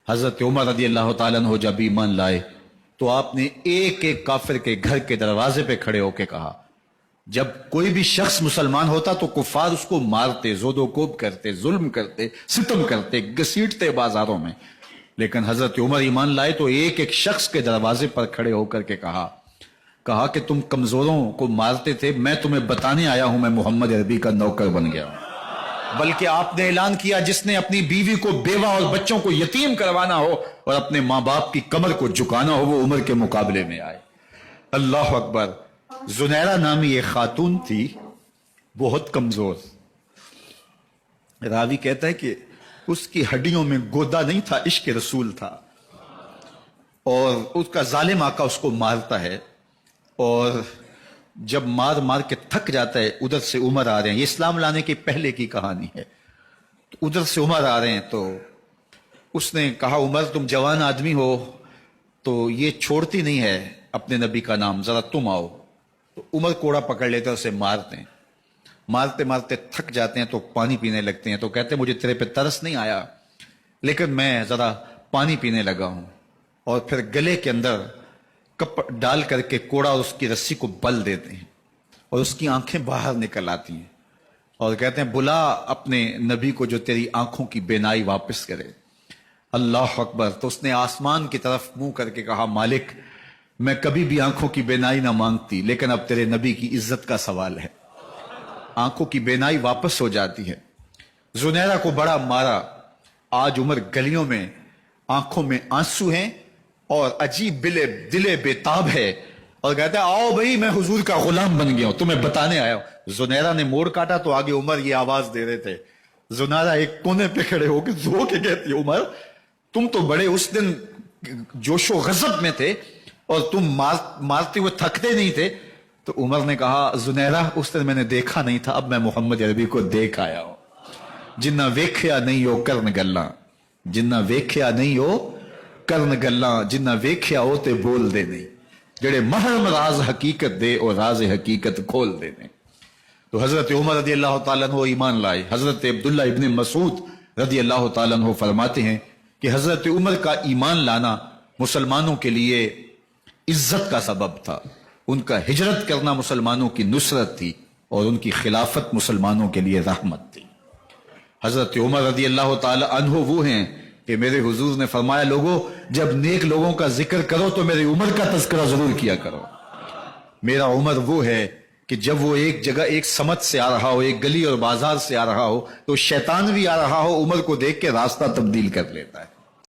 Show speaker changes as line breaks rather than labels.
حضرت عمر رضی اللہ تعالیٰ عنہ جب ایمان لائے تو آپ نے ایک ایک کافر کے گھر کے دروازے پہ کھڑے ہو کے کہا، جب کوئی بھی شخص مسلمان ہوتا تو کفار اس کو مارتے، زود و کوب کرتے، ظلم کرتے، ستم کرتے، گھسیٹتے بازاروں میں، لیکن حضرت عمر ایمان لائے تو ایک ایک شخص کے دروازے پر کھڑے ہو کر کے کہا کہ تم کمزوروں کو مارتے تھے، میں تمہیں بتانے آیا ہوں میں محمد عربی کا نوکر بن گیا ہوں۔ بلکہ آپ نے اعلان کیا، جس نے اپنی بیوی کو، بیوہ اور بچوں کو یتیم کروانا ہو اور اپنے ماں باپ کی کمر کو جھکانا ہو، وہ عمر کے مقابلے میں آئے۔ اللہ اکبر۔ زنیرہ نامی ایک خاتون تھی، بہت کمزور، راوی کہتا ہے کہ اس کی ہڈیوں میں گودا نہیں تھا، عشق رسول تھا، اور اس کا ظالم آقا اس کو مارتا ہے، اور جب مار مار کے تھک جاتا ہے، ادھر سے عمر آ رہے ہیں، یہ اسلام لانے کے پہلے کی کہانی ہے، تو ادھر سے عمر آ رہے ہیں، تو اس نے کہا عمر تم جوان آدمی ہو تو یہ چھوڑتی نہیں ہے اپنے نبی کا نام، ذرا تم آؤ۔ تو عمر کوڑا پکڑ لیتے ہیں، اسے مارتے ہیں، مارتے مارتے تھک جاتے ہیں تو پانی پینے لگتے ہیں، تو کہتے ہیں مجھے تیرے پہ ترس نہیں آیا لیکن میں ذرا پانی پینے لگا ہوں، اور پھر گلے کے اندر کپ ڈال کر کے کوڑا اور اس کی رسی کو بل دیتے ہیں اور اس کی آنکھیں باہر نکل آتی ہیں، اور کہتے ہیں بلا اپنے نبی کو جو تیری آنکھوں کی بینائی واپس کرے۔ اللہ اکبر۔ تو اس نے آسمان کی طرف منہ کر کے کہا مالک میں کبھی بھی آنکھوں کی بینائی نہ مانگتی، لیکن اب تیرے نبی کی عزت کا سوال ہے۔ آنکھوں کی بینائی واپس ہو جاتی ہے۔ زنیرہ کو بڑا مارا، آج عمر گلیوں میں آنکھوں میں آنسو ہیں اور عجیب دلے بےتاب ہے، اور کہتا ہے آؤ بھئی میں حضور کا غلام بن گیا ہوں، تمہیں بتانے آیا ہوں۔ زنیرہ نے موڑ کاٹا تو آگے عمر یہ آواز دے رہے تھے۔ زنیرہ ایک کونے پہ کھڑے ہو کے رو کے کہتی ہے عمر تم تو بڑے اس دن جوش و غضب میں تھے اور تم مارتے ہوئے تھکتے نہیں تھے۔ تو عمر نے کہا زنیرہ اس دن میں نے دیکھا نہیں تھا، اب میں محمد عربی کو دیکھ آیا ہوں۔ جنہ ویکھیا نہیں ہو کرن گلاں، جنہ ویکھیا نہیں ہو کرن گلاں، جنہ ویکھیا ہو تے بول دے نہیں، جڑے محرم راز حقیقت دے اور راز حقیقت کھول دے نہیں۔ تو حضرت عمر رضی اللہ تعالیٰ عنہ ایمان لائے۔ حضرت عبداللہ ابن مسعود رضی اللہ تعالیٰ عنہ فرماتے ہیں کہ حضرت عمر کا ایمان لانا مسلمانوں کے لیے عزت کا سبب تھا، ان کا ہجرت کرنا مسلمانوں کی نصرت تھی، اور ان کی خلافت مسلمانوں کے لیے رحمت تھی۔ حضرت عمر رضی اللہ تعالی عنہ وہ ہیں کہ میرے حضور نے فرمایا لوگوں جب نیک لوگوں کا ذکر کرو تو میرے عمر کا تذکرہ ضرور کیا کرو۔ میرا عمر وہ ہے کہ جب وہ ایک جگہ ایک سمت سے آ رہا ہو، ایک گلی اور بازار سے آ رہا ہو، تو شیطان بھی آ رہا ہو، عمر کو دیکھ کے راستہ تبدیل کر لیتا ہے۔